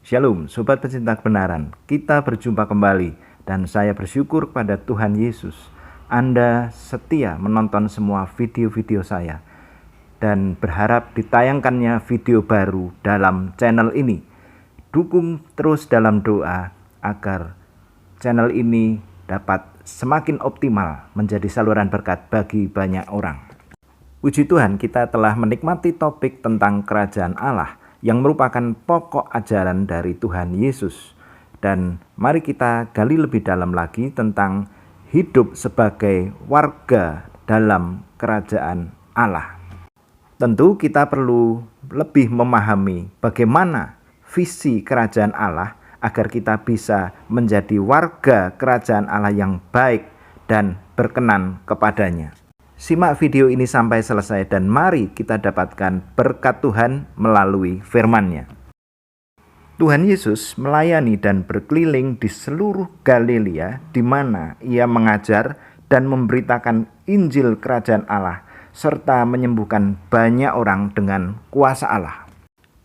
Shalom, sobat pecinta kebenaran. Kita berjumpa kembali dan saya bersyukur kepada Tuhan Yesus. Anda setia menonton semua video-video saya dan berharap ditayangkannya video baru dalam channel ini. Dukung terus dalam doa agar channel ini dapat semakin optimal menjadi saluran berkat bagi banyak orang. Puji Tuhan, kita telah menikmati topik tentang kerajaan Allah yang merupakan pokok ajaran dari Tuhan Yesus. Dan mari kita gali lebih dalam lagi tentang hidup sebagai warga dalam kerajaan Allah. Tentu kita perlu lebih memahami bagaimana visi kerajaan Allah agar kita bisa menjadi warga kerajaan Allah yang baik dan berkenan kepadanya. Simak video ini sampai selesai dan mari kita dapatkan berkat Tuhan melalui firman-Nya. Tuhan Yesus melayani dan berkeliling di seluruh Galilea di mana Ia mengajar dan memberitakan Injil kerajaan Allah serta menyembuhkan banyak orang dengan kuasa Allah.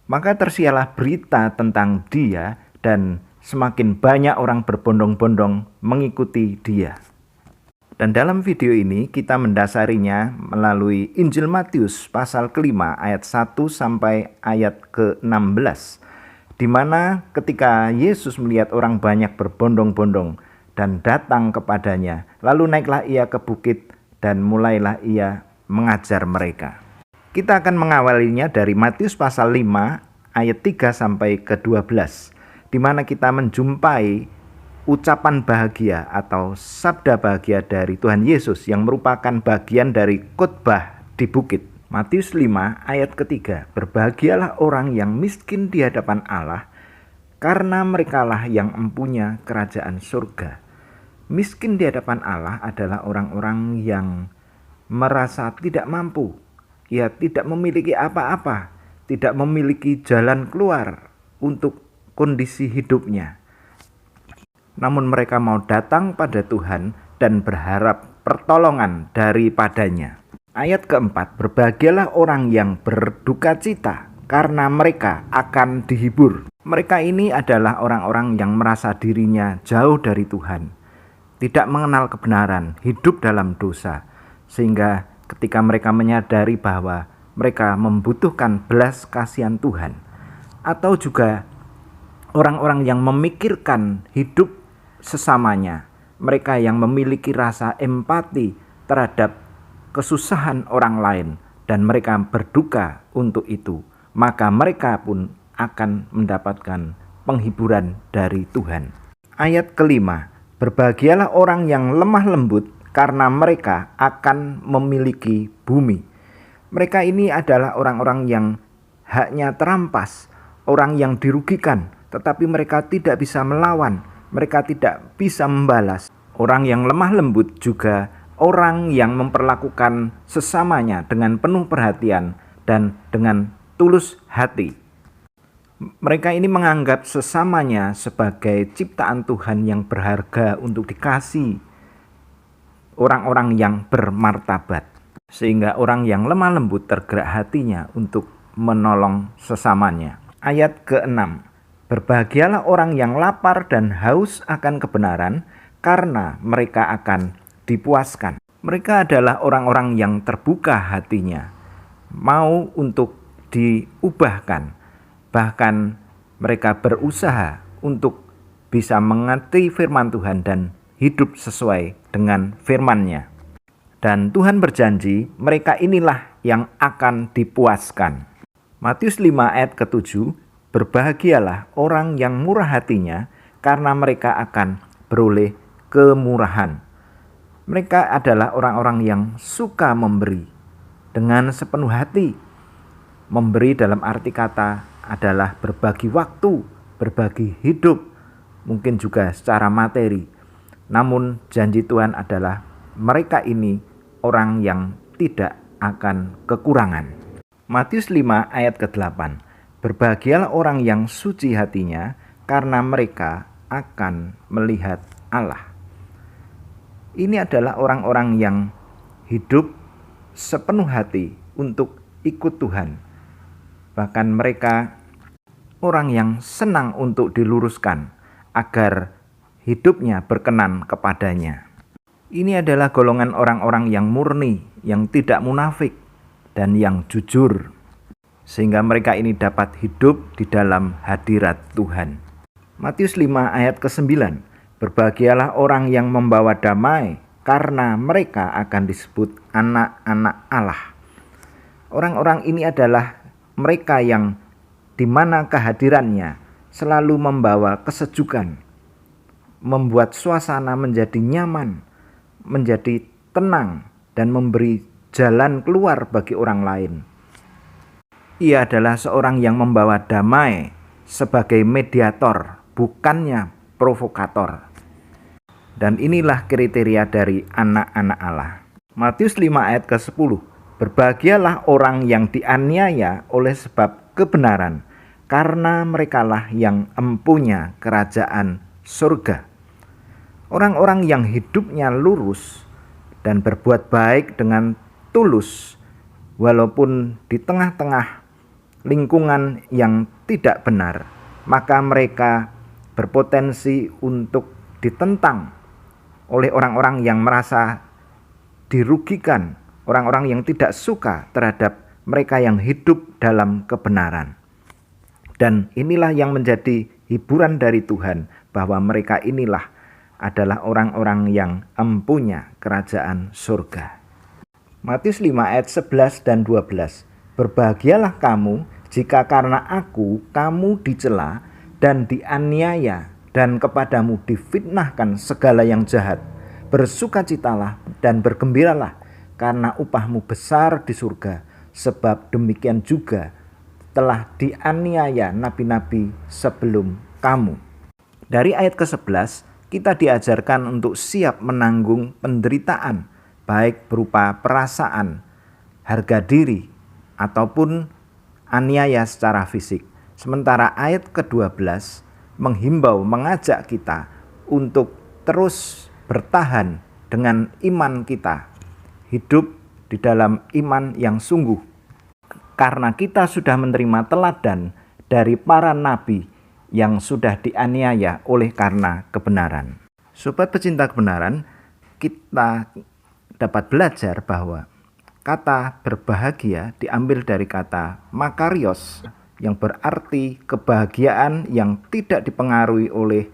Maka tersiarlah berita tentang Dia dan semakin banyak orang berbondong-bondong mengikuti Dia. Dan dalam video ini kita mendasarinya melalui Injil Matius pasal ke-5 ayat 1 sampai ayat ke-16. Di mana ketika Yesus melihat orang banyak berbondong-bondong dan datang kepadanya, lalu naiklah Ia ke bukit dan mulailah Ia mengajar mereka. Kita akan mengawalinya dari Matius pasal 5 ayat 3 sampai ke-12, di mana kita menjumpai ucapan bahagia atau sabda bahagia dari Tuhan Yesus yang merupakan bagian dari khotbah di bukit. Matius 5 ayat ketiga, berbahagialah orang yang miskin di hadapan Allah, karena merekalah yang empunya kerajaan surga. Miskin di hadapan Allah adalah orang-orang yang merasa tidak mampu. Ia tidak memiliki apa-apa, tidak memiliki jalan keluar untuk kondisi hidupnya. Namun mereka mau datang pada Tuhan dan berharap pertolongan daripadanya. Ayat keempat, berbahagialah orang yang berduka cita karena mereka akan dihibur. Mereka ini adalah orang-orang yang merasa dirinya jauh dari Tuhan, tidak mengenal kebenaran, hidup dalam dosa, sehingga ketika mereka menyadari bahwa mereka membutuhkan belas kasihan Tuhan, atau juga orang-orang yang memikirkan hidup sesamanya, mereka yang memiliki rasa empati terhadap kesusahan orang lain dan mereka berduka untuk itu, maka mereka pun akan mendapatkan penghiburan dari Tuhan. Ayat kelima, berbahagialah orang yang lemah lembut karena mereka akan memiliki bumi. Mereka ini adalah orang-orang yang haknya terampas, orang yang dirugikan, tetapi mereka tidak bisa melawan. Mereka tidak bisa membalas. Orang yang lemah lembut juga orang yang memperlakukan sesamanya dengan penuh perhatian dan dengan tulus hati. Mereka ini menganggap sesamanya sebagai ciptaan Tuhan yang berharga untuk dikasihi, orang-orang yang bermartabat. Sehingga orang yang lemah lembut tergerak hatinya untuk menolong sesamanya. Ayat ke-6. Berbahagialah orang yang lapar dan haus akan kebenaran, karena mereka akan dipuaskan. Mereka adalah orang-orang yang terbuka hatinya, mau untuk diubahkan. Bahkan mereka berusaha untuk bisa mengerti firman Tuhan dan hidup sesuai dengan firman-Nya. Dan Tuhan berjanji mereka inilah yang akan dipuaskan. Matius 5 ayat ke-7, berbahagialah orang yang murah hatinya, karena mereka akan beroleh kemurahan. Mereka adalah orang-orang yang suka memberi dengan sepenuh hati. Memberi dalam arti kata adalah berbagi waktu, berbagi hidup, mungkin juga secara materi. Namun janji Tuhan adalah mereka ini orang yang tidak akan kekurangan. Matius 5 ayat ke-8, berbahagialah orang yang suci hatinya, karena mereka akan melihat Allah. Ini adalah orang-orang yang hidup sepenuh hati untuk ikut Tuhan. Bahkan mereka orang yang senang untuk diluruskan agar hidupnya berkenan kepadanya. Ini adalah golongan orang-orang yang murni, yang tidak munafik, dan yang jujur, sehingga mereka ini dapat hidup di dalam hadirat Tuhan. Matius 5 ayat ke-9, berbahagialah orang yang membawa damai, karena mereka akan disebut anak-anak Allah. Orang-orang ini adalah mereka yang di mana kehadirannya selalu membawa kesejukan, membuat suasana menjadi nyaman, menjadi tenang, dan memberi jalan keluar bagi orang lain. Ia adalah seorang yang membawa damai sebagai mediator, bukannya provokator. Dan inilah kriteria dari anak-anak Allah. Matius 5 ayat ke-10, berbahagialah orang yang dianiaya oleh sebab kebenaran, karena merekalah yang empunya kerajaan surga. Orang-orang yang hidupnya lurus dan berbuat baik dengan tulus, walaupun di tengah-tengah lingkungan yang tidak benar, maka mereka berpotensi untuk ditentang oleh orang-orang yang merasa dirugikan, orang-orang yang tidak suka terhadap mereka yang hidup dalam kebenaran. Dan inilah yang menjadi hiburan dari Tuhan, bahwa mereka inilah adalah orang-orang yang empunya kerajaan surga. Matius 5 ayat 11 dan 12. Berbahagialah kamu jika karena aku kamu dicela dan dianiaya, dan kepadamu difitnahkan segala yang jahat. Bersukacitalah dan bergembiralah, karena upahmu besar di surga, sebab demikian juga telah dianiaya nabi-nabi sebelum kamu. Dari ayat ke-11 kita diajarkan untuk siap menanggung penderitaan, baik berupa perasaan, harga diri, ataupun aniaya secara fisik. Sementara ayat ke-12 menghimbau, mengajak kita untuk terus bertahan dengan iman kita, hidup di dalam iman yang sungguh, karena kita sudah menerima teladan dari para nabi yang sudah dianiaya oleh karena kebenaran. Sobat pecinta kebenaran, kita dapat belajar bahwa kata berbahagia diambil dari kata makarios, yang berarti kebahagiaan yang tidak dipengaruhi oleh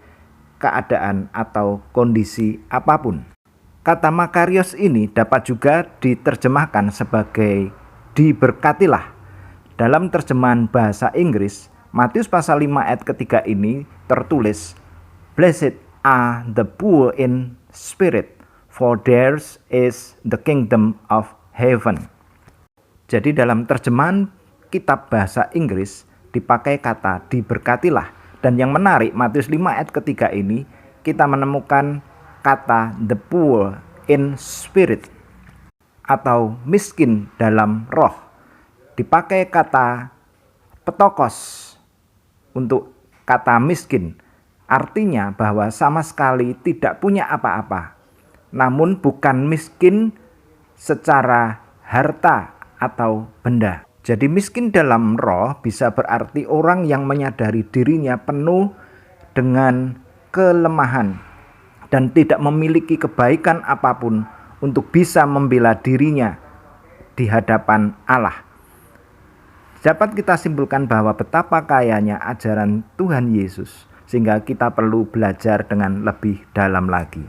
keadaan atau kondisi apapun. Kata makarios ini dapat juga diterjemahkan sebagai diberkatilah. Dalam terjemahan bahasa Inggris, Matius pasal 5 ayat ketiga ini tertulis, Blessed are the poor in spirit, for theirs is the kingdom of heaven. Jadi dalam terjemahan kitab bahasa Inggris dipakai kata diberkatilah. Dan yang menarik, Matius 5 ayat ketiga ini kita menemukan kata the poor in spirit, atau miskin dalam roh. Dipakai kata petokos untuk kata miskin, artinya bahwa sama sekali tidak punya apa-apa, namun bukan miskin secara harta atau benda. Jadi miskin dalam roh bisa berarti orang yang menyadari dirinya penuh dengan kelemahan dan tidak memiliki kebaikan apapun untuk bisa membela dirinya di hadapan Allah. Dapat kita simpulkan bahwa betapa kayanya ajaran Tuhan Yesus, sehingga kita perlu belajar dengan lebih dalam lagi.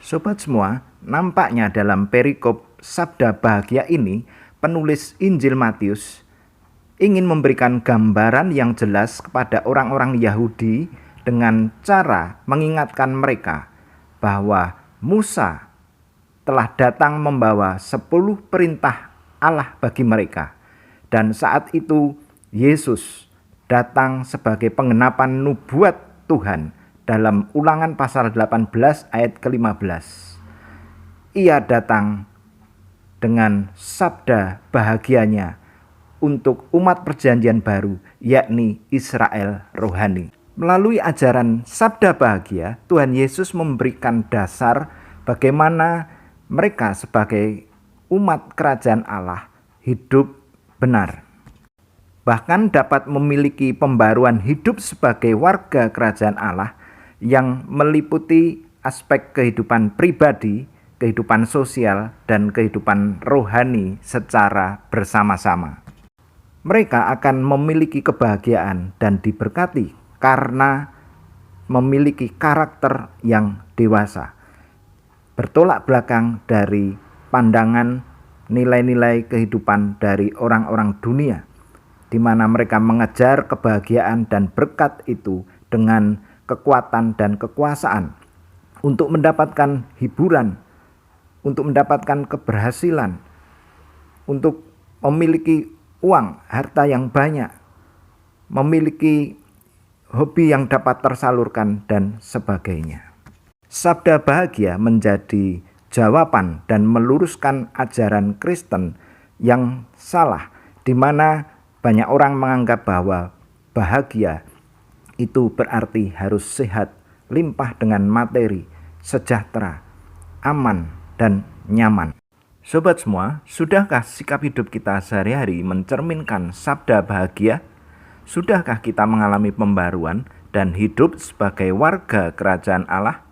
Sobat semua, nampaknya dalam perikop sabda bahagia ini, penulis Injil Matius ingin memberikan gambaran yang jelas kepada orang-orang Yahudi dengan cara mengingatkan mereka bahwa Musa telah datang membawa 10 perintah Allah bagi mereka. Dan saat itu Yesus datang sebagai penggenapan nubuat Tuhan dalam Ulangan pasal 18 ayat ke-15. Ia datang dengan sabda bahagianya untuk umat perjanjian baru, yakni Israel rohani. Melalui ajaran sabda bahagia, Tuhan Yesus memberikan dasar bagaimana mereka sebagai umat kerajaan Allah hidup benar. bahkan dapat memiliki pembaruan hidup sebagai warga kerajaan Allah yang meliputi aspek kehidupan pribadi, kehidupan sosial, dan kehidupan rohani secara bersama-sama. Mereka akan memiliki kebahagiaan dan diberkati karena memiliki karakter yang dewasa, bertolak belakang dari pandangan nilai-nilai kehidupan dari orang-orang dunia, di mana mereka mengejar kebahagiaan dan berkat itu dengan kekuatan dan kekuasaan untuk mendapatkan hiburan, untuk mendapatkan keberhasilan, untuk memiliki uang, harta yang banyak, memiliki hobi yang dapat tersalurkan, dan sebagainya. Sabda bahagia menjadi jawaban dan meluruskan ajaran Kristen yang salah, di mana banyak orang menganggap bahwa bahagia itu berarti harus sehat, limpah dengan materi, sejahtera, aman, dan nyaman. Sobat semua, sudahkah sikap hidup kita sehari-hari mencerminkan sabda bahagia? Sudahkah kita mengalami pembaruan dan hidup sebagai warga kerajaan Allah?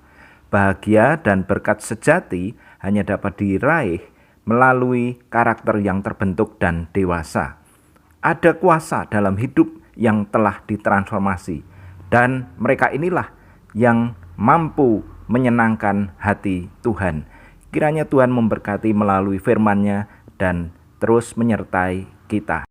Bahagia dan berkat sejati hanya dapat diraih melalui karakter yang terbentuk dan dewasa. Ada kuasa dalam hidup yang telah ditransformasi, dan mereka inilah yang mampu menyenangkan hati Tuhan. Kiranya Tuhan memberkati melalui firman-Nya dan terus menyertai kita.